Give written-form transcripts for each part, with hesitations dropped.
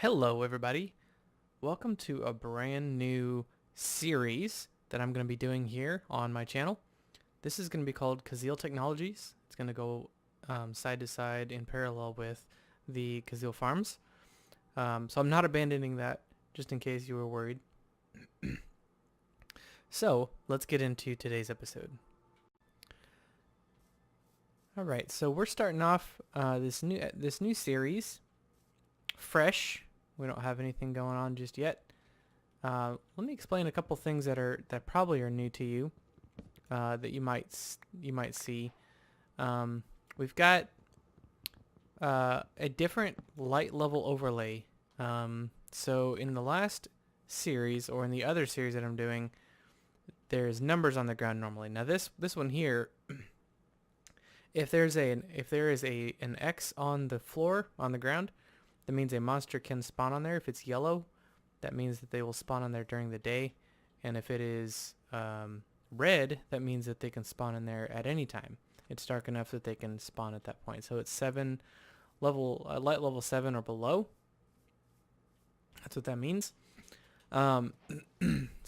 Hello everybody, welcome to a brand new series that I'm going to be doing here on my channel. This is going to be called Kuzil Technologies. It's going to go side to side in parallel with the Kuzil farms. So I'm not abandoning that, just in case you were worried. So let's get into today's episode. Alright, so we're starting off this new series fresh. We don't have anything going on just yet. Let me explain a couple things that probably are new to you, that you might see. We've got a different light level overlay. So in the last series, or in the other series that I'm doing, there's numbers on the ground normally. Now this one here, if there is an X on the floor on the ground, that means a monster can spawn on there. If it's yellow, that means that they will spawn on there during the day. And if it is red, that means that they can spawn in there at any time. It's dark enough that they can spawn at that point. So it's light level 7 or below. That's what that means. So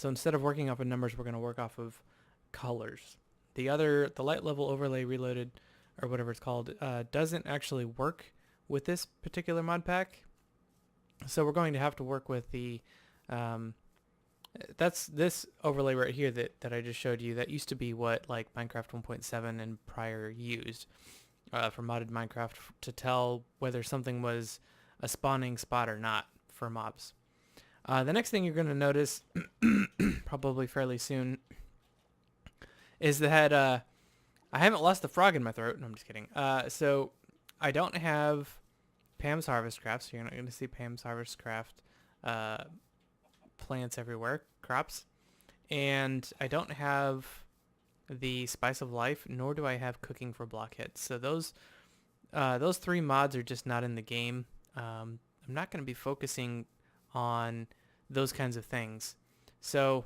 instead of working off of numbers, we're going to work off of colors. The light level overlay reloaded, or whatever it's called, doesn't actually work with this particular mod pack. So we're going to have to work with the that's this overlay right here that I just showed you. That used to be what like Minecraft 1.7 and prior used for modded Minecraft to tell whether something was a spawning spot or not for mobs. The next thing you're going to notice probably fairly soon is that I haven't lost the frog in my throat. No, I'm just kidding. So I don't have Pam's Harvest Craft, so you're not going to see Pam's Harvest Craft plants everywhere, crops. And I don't have the Spice of Life, nor do I have Cooking for Blockheads. So those three mods are just not in the game. I'm not going to be focusing on those kinds of things. So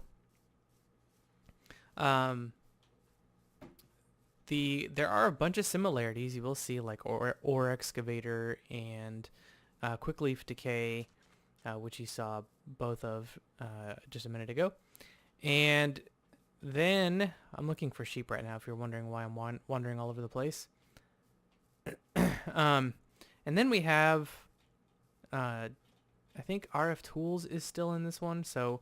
there are a bunch of similarities you will see, like ore excavator and quick leaf decay, which you saw both of just a minute ago. And then I'm looking for sheep right now, if you're wondering why I'm wandering all over the place. And then we have I think RF Tools is still in this one. So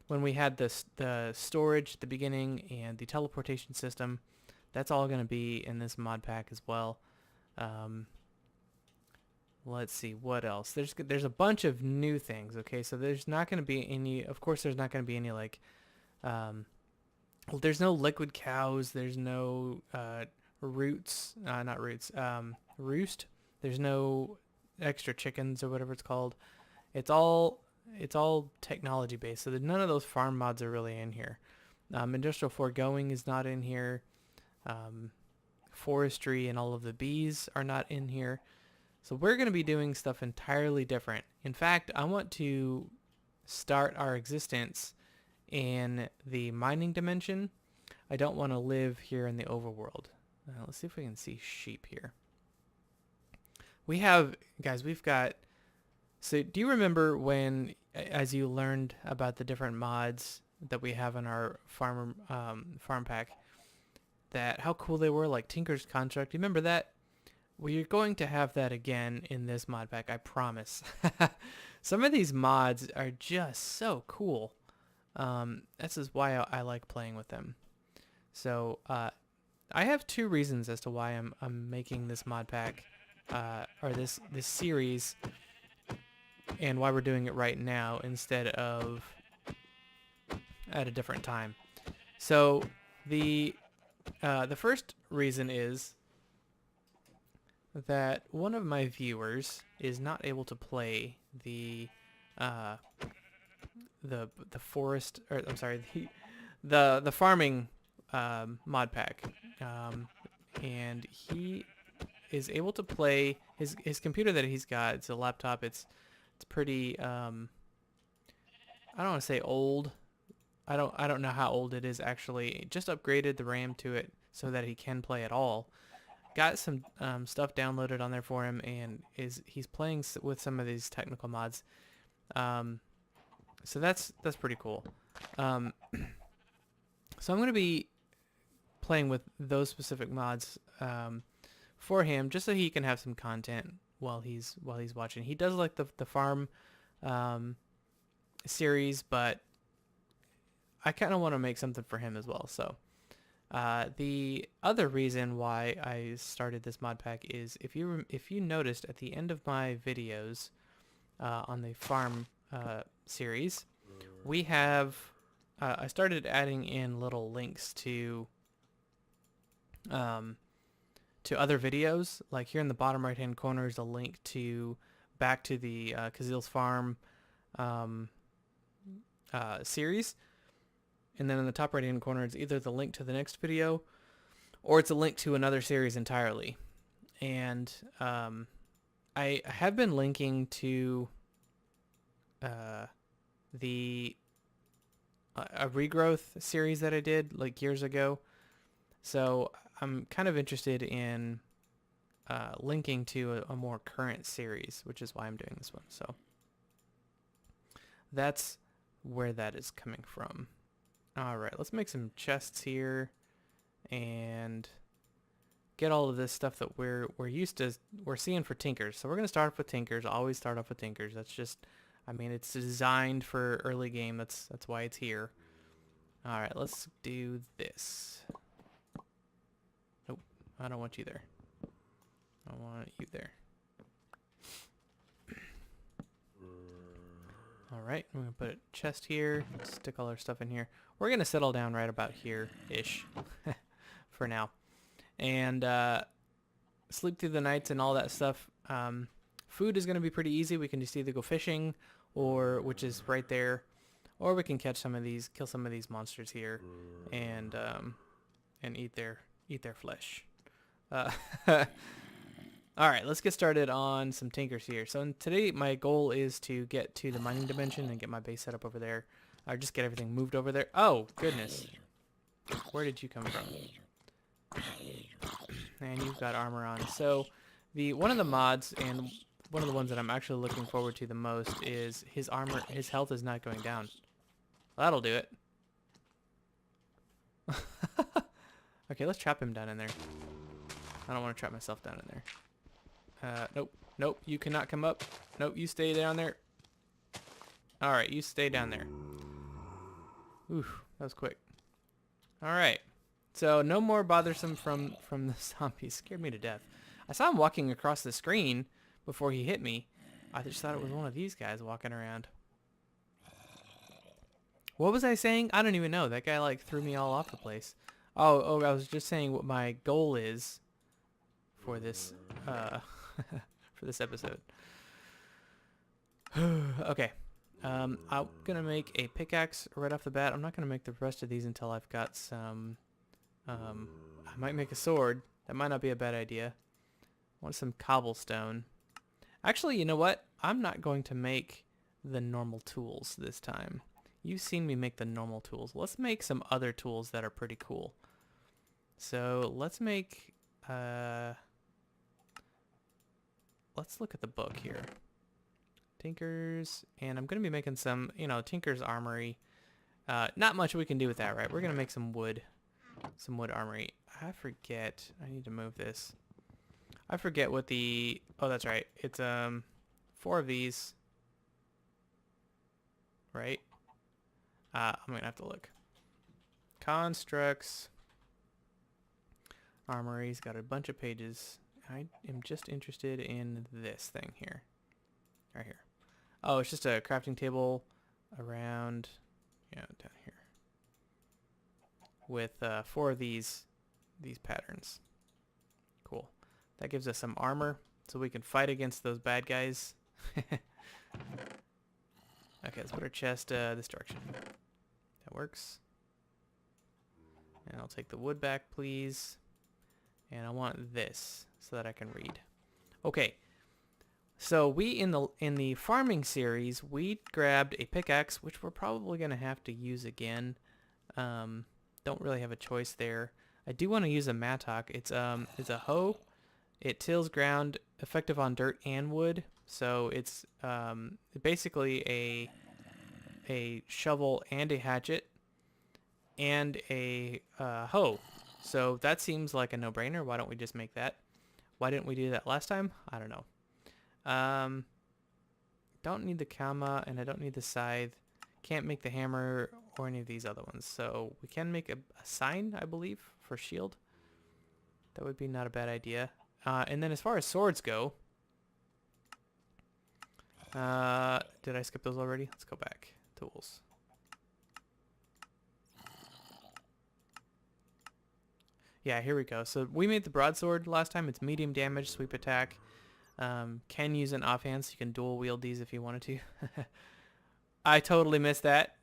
when we had the storage at the beginning and the teleportation system, that's all going to be in this mod pack as well. Let's see what else. There's a bunch of new things. Okay, so there's not going to be any. Of course, there's not going to be any like. There's no liquid cows. There's no roots. Not roots. Roost. There's no extra chickens or whatever it's called. It's all technology based. So none of those farm mods are really in here. Industrial foregoing is not in here. Forestry and all of the bees are not in here. So we're going to be doing stuff entirely different. In fact, I want to start our existence in the mining dimension. I don't want to live here in the overworld. Let's see if we can see sheep here. We've got, so do you remember when, as you learned about the different mods that we have in our farm pack, that how cool they were, like Tinker's Construct? You remember that? Well, you're going to have that again in this mod pack, I promise. Some of these mods are just so cool. This is why I like playing with them. So I have two reasons as to why I'm making this mod pack, or this series, and why we're doing it right now instead of at a different time. So the first reason is that one of my viewers is not able to play the forest, or I'm sorry, the farming mod pack, and he is able to play his computer that he's got. It's a laptop. It's pretty I don't want to say old. I don't know how old it is actually. Just upgraded the RAM to it so that he can play at all. got some stuff downloaded on there for him, and he's playing with some of these technical mods. So that's pretty cool. So I'm going to be playing with those specific mods for him, just so he can have some content while he's watching. He does like the farm series, but I kind of want to make something for him as well. So the other reason why I started this mod pack is if you noticed at the end of my videos on the farm series, we have I started adding in little links to other videos. Like here in the bottom right hand corner is a link to back to the Kuzil's farm series, and then in the top right hand corner is either the link to the next video or it's a link to another series entirely. And I have been linking to the a regrowth series that I did like years ago, so I'm kind of interested in linking to a more current series, which is why I'm doing this one. So that's where that is coming from. All right, let's make some chests here and get all of this stuff that we're seeing for tinkers. So we're gonna start off with tinkers. Always start off with tinkers. That's just, I mean, it's designed for early game. That's why it's here. All right, let's do this. Nope, I don't want you there. I want you there. All right, I'm gonna put a chest here. Stick all our stuff in here. We're gonna settle down right about here-ish for now, and sleep through the nights and all that stuff. Food is gonna be pretty easy. We can just either go fishing, or which is right there, or we can catch some of these, kill some of these monsters here, and eat their flesh. All right, let's get started on some tinkers here. So today my goal is to get to the mining dimension and get my base set up over there. Or just get everything moved over there. Oh, goodness. Where did you come from? And you've got armor on. So one of the mods, and one of the ones that I'm actually looking forward to the most, is his armor. His health is not going down. That'll do it. Okay, let's trap him down in there. I don't want to trap myself down in there. Nope. Nope, you cannot come up. Nope, you stay down there. Alright, you stay down there. Ooh, that was quick. Alright. So, no more bothersome from the zombies. Scared me to death. I saw him walking across the screen before he hit me. I just thought it was one of these guys walking around. What was I saying? I don't even know. That guy, like, threw me all off the place. Oh, I was just saying what my goal is for this, for this episode. Okay. I'm gonna make a pickaxe right off the bat. I'm not gonna make the rest of these until I've got some, I might make a sword. That might not be a bad idea. I want some cobblestone. Actually, you know what? I'm not going to make the normal tools this time. You've seen me make the normal tools. Let's make some other tools that are pretty cool. So let's make, let's look at the book here. Tinkers, and I'm going to be making some, Tinker's Armory. Not much we can do with that, right? We're going to make some wood armory. I forget, I need to move this. I forget what the, oh, that's right. It's, 4 of these, right? I'm going to have to look. Constructs. Armory's got a bunch of pages. I am just interested in this thing here. Right here. Oh, it's just a crafting table around, down here. With 4 of these patterns. Cool. That gives us some armor so we can fight against those bad guys. Okay, let's put our chest this direction. That works. And I'll take the wood back, please. And I want this so that I can read. Okay. So we in the farming series, we grabbed a pickaxe, which we're probably going to have to use again. Don't really have a choice there. I do want to use a mattock. It's a hoe. It tills ground, effective on dirt and wood. So it's basically a shovel and a hatchet and a hoe. So that seems like a no-brainer. Why don't we just make that? Why didn't we do that last time? I don't know. Don't need the comma, and I don't need the scythe. Can't make the hammer or any of these other ones. So we can make a sign, I believe, for shield. That would be not a bad idea. And then as far as swords go, did I skip those already? Let's go back. Tools. Yeah, here we go. So we made the broadsword last time. It's medium damage, sweep attack. Can use an offhand, so you can dual wield these if you wanted to. I totally missed that.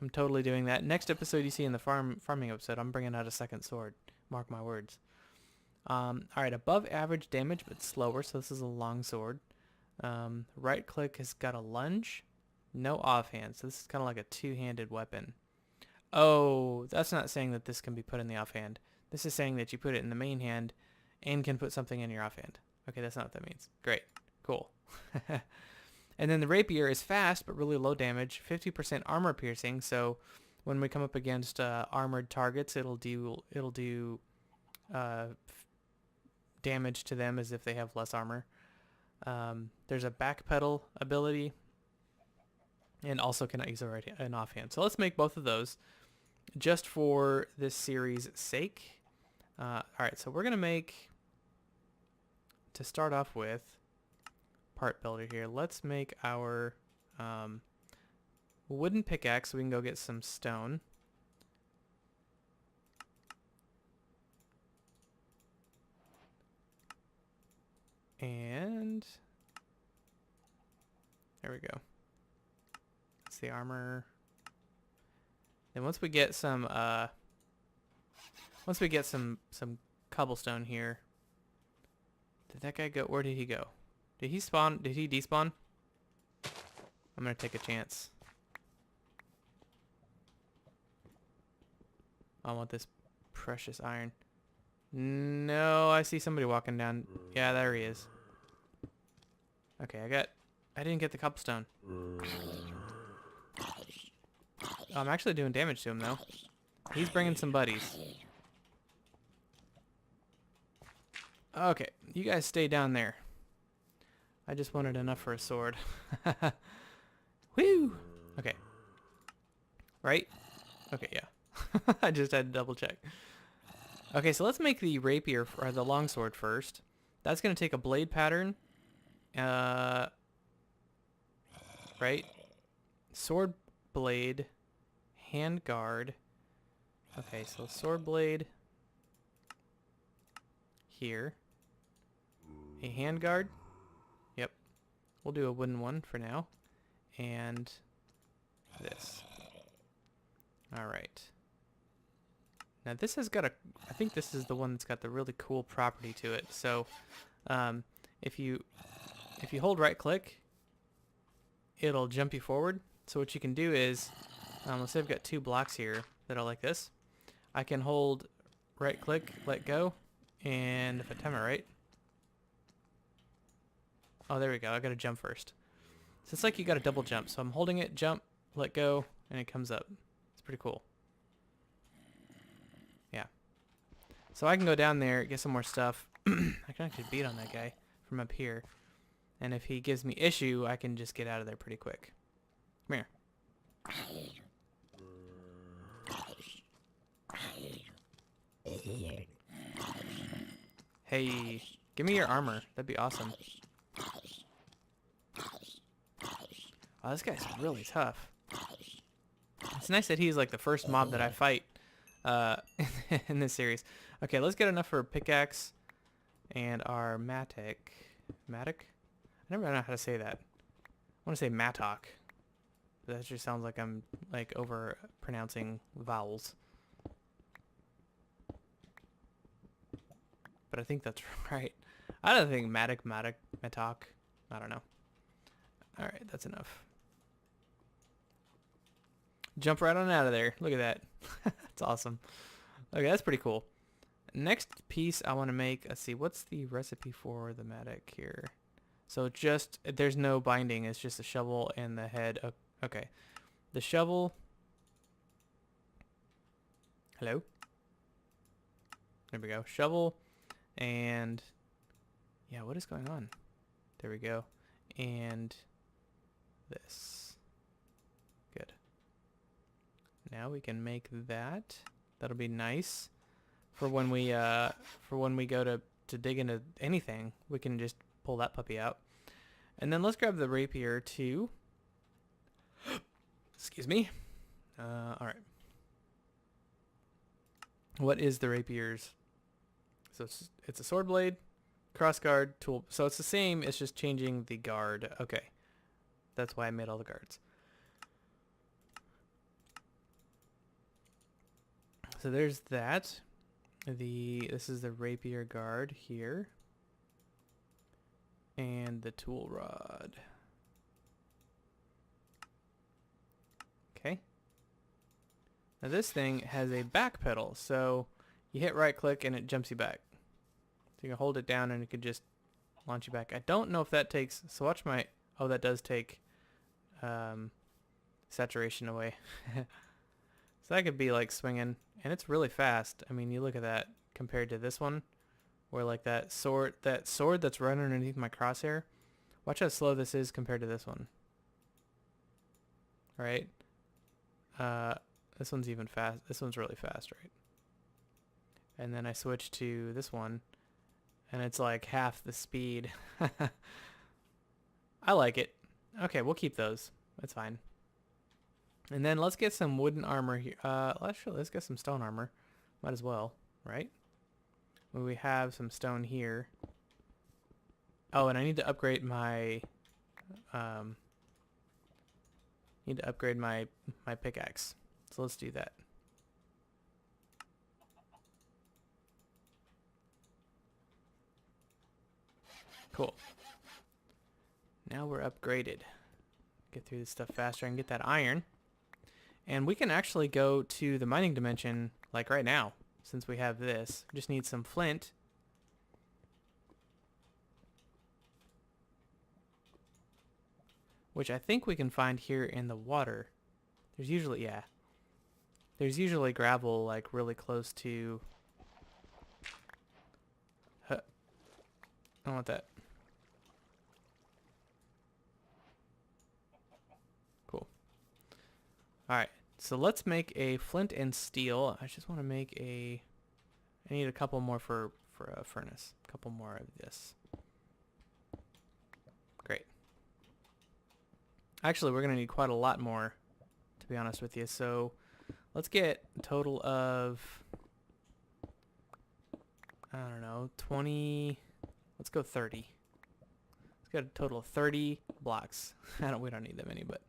I'm totally doing that. Next episode you see in the farming episode, I'm bringing out a second sword. Mark my words. Alright, above average damage, but slower, so this is a long sword. Right click has got a lunge. No offhand, so this is kind of like a two-handed weapon. Oh, that's not saying that this can be put in the offhand. This is saying that you put it in the main hand and can put something in your offhand. Okay, that's not what that means. Great. Cool. And then the rapier is fast, but really low damage. 50% armor piercing, so when we come up against armored targets, it'll do damage to them as if they have less armor. There's a backpedal ability, and also cannot use an offhand. So let's make both of those just for this series' sake. Alright, so we're going to make, to start off with, part builder here. Let's make our wooden pickaxe so we can go get some stone. And there we go. That's the armor. Then once we get some cobblestone here. Did that guy go? Where did he go? Did he spawn? Did he despawn? I'm gonna take a chance. I want this precious iron. No, I see somebody walking down. Yeah, there he is. Okay, I didn't get the cobblestone. I'm actually doing damage to him though. He's bringing some buddies. Okay, you guys stay down there. I just wanted enough for a sword. Woo! Okay. Right? Okay, yeah. I just had to double check. Okay, so let's make the rapier, or the longsword first. That's going to take a blade pattern. Right? Sword blade. Hand guard. Okay, so sword blade. Here. A hand guard. Yep. We'll do a wooden one for now. And this. Alright. Now this has got I think this is the one that's got the really cool property to it. So if you hold right click, it'll jump you forward. So what you can do is, let's say I've got two blocks here that are like this. I can hold right click, let go, and if I time it right. Oh, there we go. I got to jump first. So it's like you got to double jump. So I'm holding it, jump, let go, and it comes up. It's pretty cool. Yeah. So I can go down there, get some more stuff. I can actually beat on that guy from up here. And if he gives me issue, I can just get out of there pretty quick. Come here. Hey, give me your armor. That'd be awesome. Oh, this guy's really tough. It's nice that he's like the first mob that I fight in this series. Okay, let's get enough for a pickaxe and our mattock. Mattock? I never know how to say that. I want to say mattock. But that just sounds like I'm like over pronouncing vowels. But I think that's right. I don't think mattock. I don't know. Alright, that's enough. Jump right on out of there. Look at that. That's awesome. Okay, that's pretty cool. next piece I want to make, let's see, what's the recipe for the Matic here? So just, there's no binding, it's just a shovel and the head. Okay. The shovel. Hello? There we go. Shovel and, yeah, what is going on? There we go. And this. Good. Now we can make that. That'll be nice for when we go to dig into anything. We can just pull that puppy out. And then let's grab the rapier too. Excuse me. All right. What is the rapier's? So it's a sword blade, cross guard, tool. So it's the same. It's just changing the guard. Okay. That's why I made all the guards. So there's that. This is the rapier guard here. And the tool rod. Okay. Now this thing has a back pedal, so you hit right click and it jumps you back. So you can hold it down and it could just launch you back. I don't know if that takes, so watch my, oh, that does take saturation away. So that could be like swinging, and it's really fast. I mean, you look at that compared to this one, where like that sword that's right underneath my crosshair. Watch how slow this is compared to this one. All right. This one's even fast. This one's really fast, right? And then I switch to this one, and it's like half the speed. I like it. Okay, we'll keep those. That's fine. And then let's get some wooden armor here. Let's get some stone armor. Might as well, right? Well, we have some stone here. Oh, and I need to upgrade my my pickaxe. So let's do that. Cool. Now we're upgraded. Get through this stuff faster and get that iron. And we can actually go to the mining dimension like right now, since we have this. We just need some flint. Which I think we can find here in the water. There's usually, yeah. There's usually gravel like really close to... I don't want that. Cool. Alright, so let's make a flint and steel. I just want to make a... I need a couple more for a furnace. A couple more of this. Great. Actually, we're going to need quite a lot more, to be honest with you. So let's get a total of, I don't know, 20, let's go 30. Let's get a total of 30 blocks. We don't need that many, but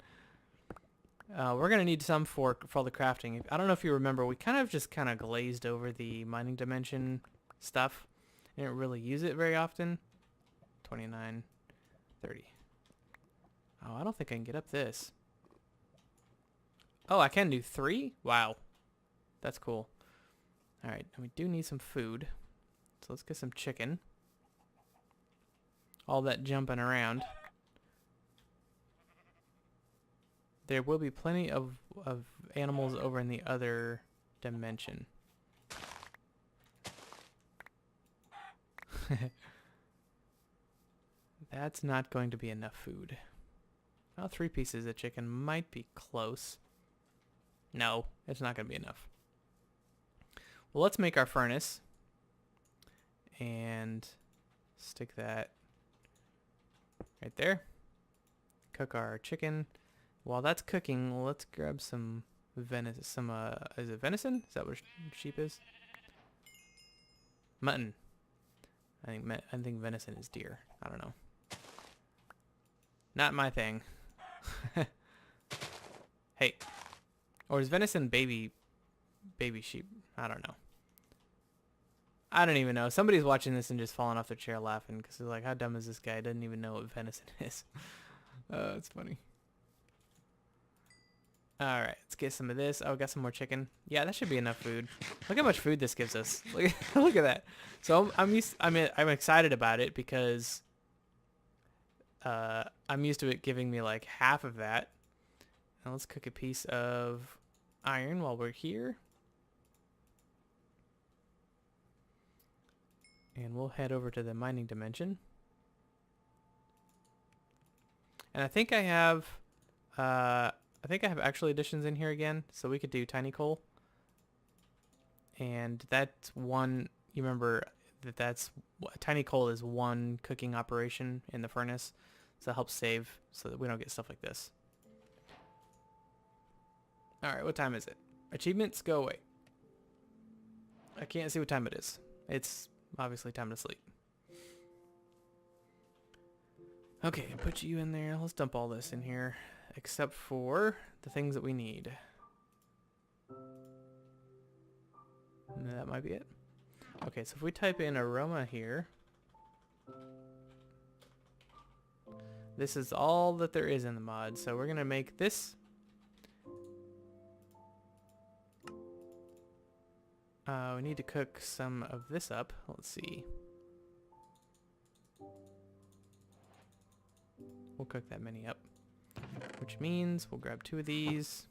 we're going to need some for all the crafting. I don't know if you remember, we kind of glazed over the mining dimension stuff. I didn't really use it very often. 29, 30. Oh, I don't think I can get up this. Oh, I can do 3? Wow. That's cool. Alright, we do need some food. So let's get some chicken. All that jumping around. There will be plenty of animals over in the other dimension. That's not going to be enough food. Well, 3 pieces of chicken might be close. No, it's not going to be enough. Well, let's make our furnace. And stick that right there. Cook our chicken. While that's cooking, let's grab some venison. Is it venison? Is that what sheep is? Mutton. I think venison is deer. I don't know. Not my thing. Hey. Or is venison baby sheep? I don't know. I don't even know. Somebody's watching this and just falling off their chair laughing because they're like, how dumb is this guy? Doesn't even know what venison is. It's funny. Alright, let's get some of this. Oh, got some more chicken. Yeah, that should be enough food. Look how much food this gives us. Look, look at that. So I'm excited about it because I'm used to it giving me like half of that. Now let's cook a piece of iron while we're here. And we'll head over to the mining dimension. And I think I have actual additions in here again, so we could do tiny coal. And that's one, you remember that's tiny coal is one cooking operation in the furnace, so it helps save so that we don't get stuff like this. Alright, what time is it? Achievements, go away. I can't see what time it is. It's obviously time to sleep. Okay, put you in there. Let's dump all this in here, except for the things that we need. And that might be it. Okay, so if we type in aroma here, this is all that there is in the mod. So we're gonna make this. We need to cook some of this up. Let's see. We'll cook that many up, which means we'll grab 2 of these.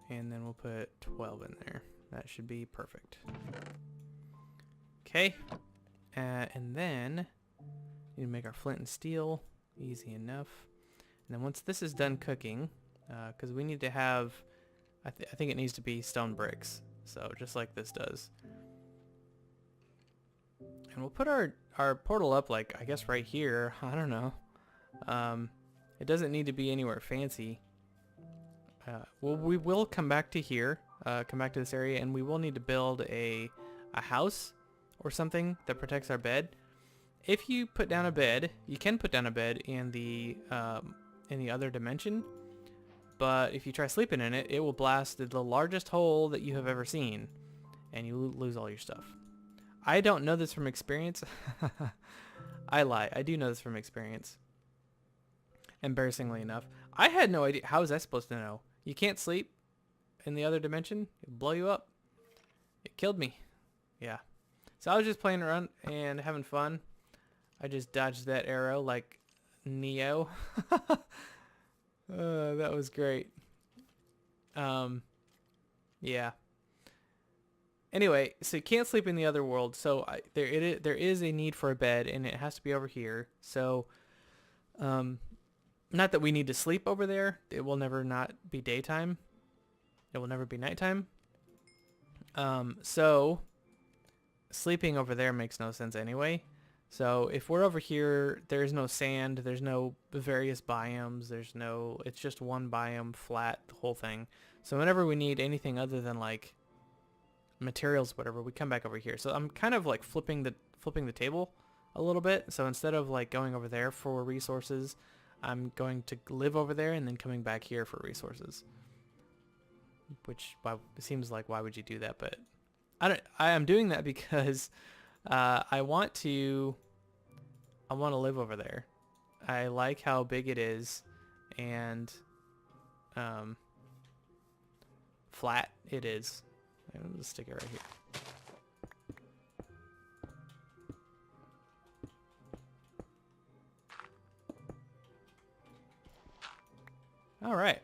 And then we'll put 12 in there. That should be perfect. Okay. And then we need to make our flint and steel. Easy enough. And then once this is done cooking, because we need to have, I think it needs to be stone bricks. So just like this does. And we'll put our portal up, like, I guess right here. I don't know. It doesn't need to be anywhere fancy. Well, we will come back to here, come back to this area, and we will need to build a house or something that protects our bed. If you put down a bed, you can put down a bed in the other dimension, but if you try sleeping in it, it will blast the largest hole that you have ever seen, and you lose all your stuff. I don't know this from experience. I lie. I do know this from experience. Embarrassingly enough. I had no idea. How was I supposed to know? You can't sleep in the other dimension. It'll blow you up. It killed me. Yeah. So I was just playing around and having fun. I just dodged that arrow like Neo. That was great. Yeah. Anyway, so you can't sleep in the other world. So there is a need for a bed, and it has to be over here. So, not that we need to sleep over there. It will never not be daytime. It will never be nighttime. So sleeping over there makes no sense anyway. So if we're over here, there's no sand, there's no various biomes, it's just one biome, flat, the whole thing. So whenever we need anything other than like materials, whatever, we come back over here. So I'm kind of like flipping the table a little bit. So instead of like going over there for resources, I'm going to live over there and then coming back here for resources. Which it seems like, why would you do that? But I am doing that because I want to live over there. I like how big it is and flat it is. I'm gonna stick it right here. All right.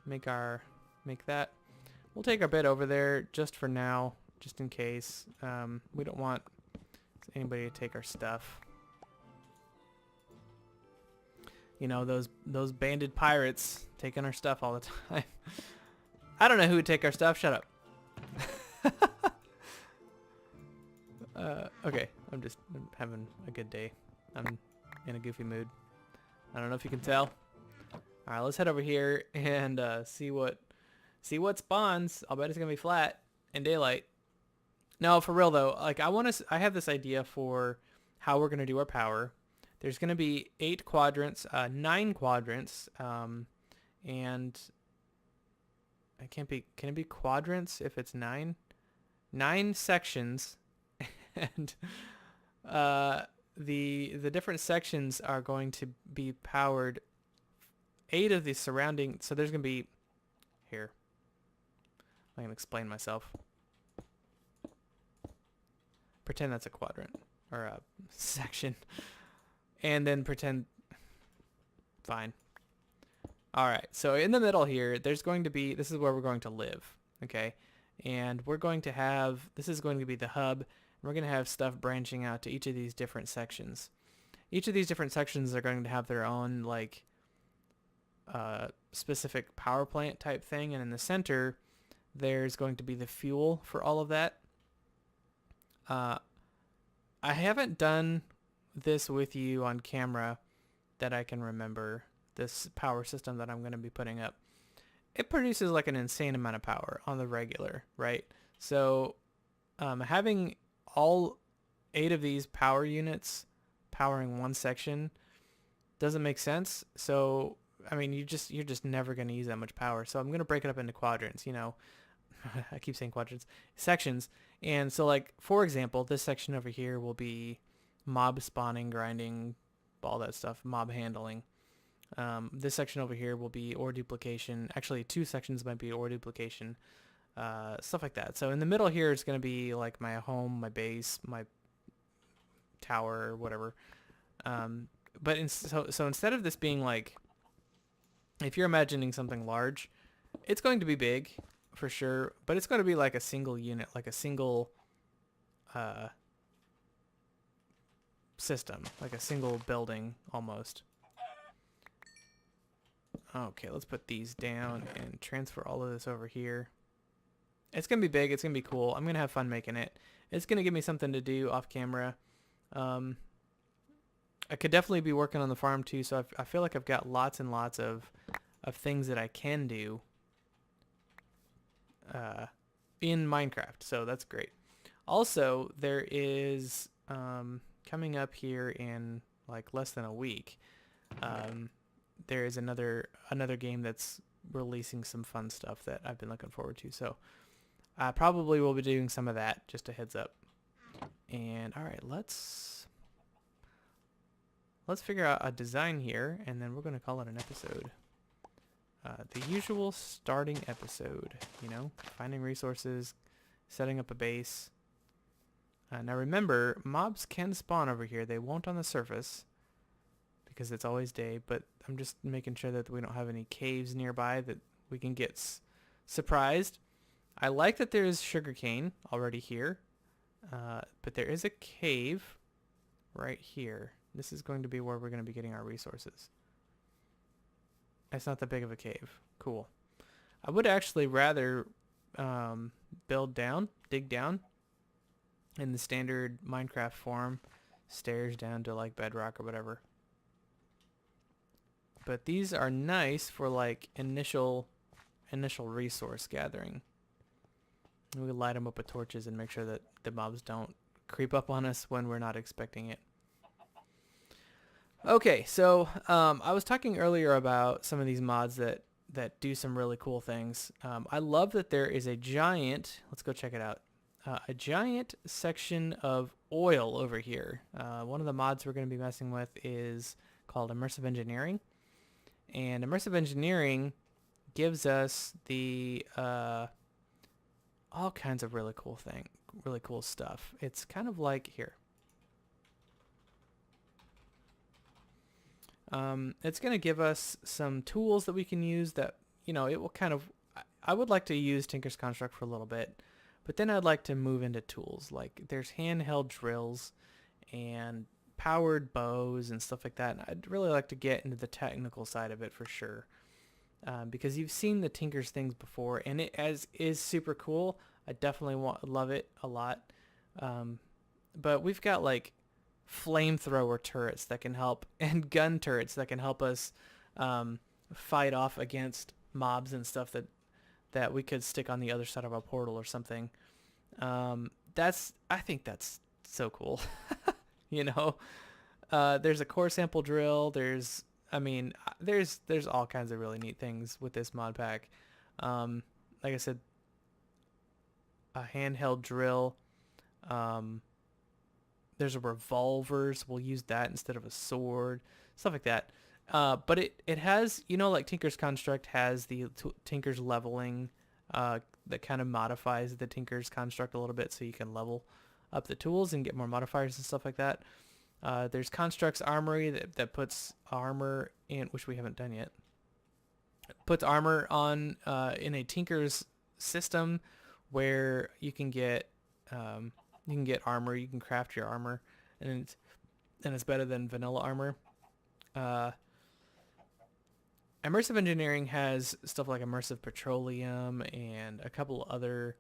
Make that. We'll take our bed over there just for now, just in case. We don't want anybody to take our stuff. You know, those banded pirates taking our stuff all the time. I don't know who would take our stuff. Shut up. Okay, I'm having a good day. I'm in a goofy mood. I don't know if you can tell. All right, let's head over here and see what spawns. I'll bet it's gonna be flat in daylight. No, for real though. Like I have this idea for how we're gonna do our power. There's gonna be 8 quadrants, 9 quadrants, and can it be quadrants if it's 9? 9 sections, and the different sections are going to be powered. 8 of the surrounding, so there's going to be, here, I'm going to explain myself. Pretend that's a quadrant, or a section. And then pretend, fine. Alright, so in the middle here, there's going to be, this is where we're going to live, okay? And we're going to have, this is going to be the hub, and we're going to have stuff branching out to each of these different sections. Each of these different sections are going to have their own, like, specific power plant type thing, and in the center, there's going to be the fuel for all of that. I haven't done this with you on camera that I can remember, this power system that I'm going to be putting up. It produces like an insane amount of power on the regular, right? So having all 8 of these power units powering one section doesn't make sense. So, I mean, you're just never going to use that much power. So I'm going to break it up into quadrants, you know. I keep saying quadrants, sections. And so, like, for example, this section over here will be mob spawning, grinding, all that stuff, mob handling. This section over here will be ore duplication. Actually, 2 sections might be ore duplication, stuff like that. So in the middle here, it's going to be like my home, my base, my tower, or whatever. But so instead of this being like, if you're imagining something large, it's going to be big for sure, but it's going to be like a single unit, like a single system, like a single building almost. Okay, let's put these down and transfer all of this over here. It's going to be big. It's going to be cool. I'm going to have fun making it. It's going to give me something to do off camera. I could definitely be working on the farm too, so I feel like I've got lots and lots of things that I can do in Minecraft, so that's great. Also, there is coming up here in like less than a week, there is another game that's releasing some fun stuff that I've been looking forward to. So I probably will be doing some of that, just a heads up. And all right, let's figure out a design here, and then we're going to call it an episode. The usual starting episode, you know, finding resources, setting up a base. Now remember, mobs can spawn over here. They won't on the surface because it's always day, but I'm just making sure that we don't have any caves nearby that we can get surprised. I like that there is sugarcane already here, but there is a cave right here. This is going to be where we're going to be getting our resources. It's not that big of a cave. Cool. I would actually rather dig down in the standard Minecraft form, stairs down to like bedrock or whatever. But these are nice for like initial resource gathering. We light them up with torches and make sure that the mobs don't creep up on us when we're not expecting it. Okay, so I was talking earlier about some of these mods that do some really cool things. I love that there is a giant, let's go check it out, a giant section of oil over here. One of the mods we're going to be messing with is called Immersive Engineering. And Immersive Engineering gives us the all kinds of really cool stuff. It's kind of like here. It's going to give us some tools that we can use that, you know, it will kind of, I would like to use Tinker's Construct for a little bit, but then I'd like to move into tools. Like there's handheld drills and powered bows and stuff like that. And I'd really like to get into the technical side of it for sure. Because you've seen the Tinker's things before and it is super cool. I definitely love it a lot. But we've got like flamethrower turrets that can help and gun turrets that can help us fight off against mobs and stuff that we could stick on the other side of a portal or something. I think that's so cool. You know, there's a core sample drill. There's all kinds of really neat things with this mod pack. Like I said, a handheld drill, There's a revolvers. We'll use that instead of a sword. Stuff like that. But it has, like Tinker's Construct has the Tinker's leveling that kind of modifies the Tinker's Construct a little bit so you can level up the tools and get more modifiers and stuff like that. There's Construct's Armory that puts armor in, which we haven't done yet. Puts armor on in a Tinker's system where you can get armor, you can craft your armor, and it's better than vanilla armor. Immersive Engineering has stuff like Immersive Petroleum and a couple other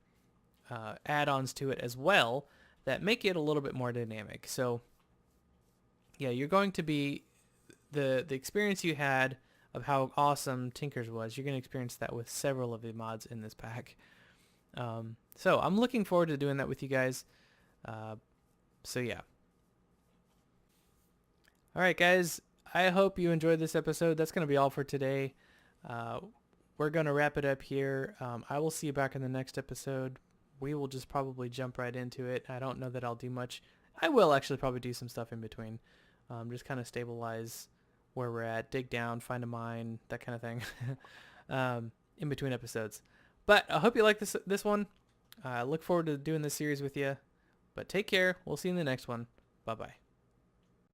add-ons to it as well that make it a little bit more dynamic. So yeah, you're going to be the experience you had of how awesome Tinker's was. You're going to experience that with several of the mods in this pack. So I'm looking forward to doing that with you guys. So yeah. All right, guys. I hope you enjoyed this episode. That's going to be all for today. We're going to wrap it up here. I will see you back in the next episode. We will just probably jump right into it. I don't know that I'll do much. I will actually probably do some stuff in between. Just kind of stabilize where we're at, dig down, find a mine, that kind of thing in between episodes. But I hope you like this one. I look forward to doing this series with you. But take care. We'll see you in the next one. Bye-bye.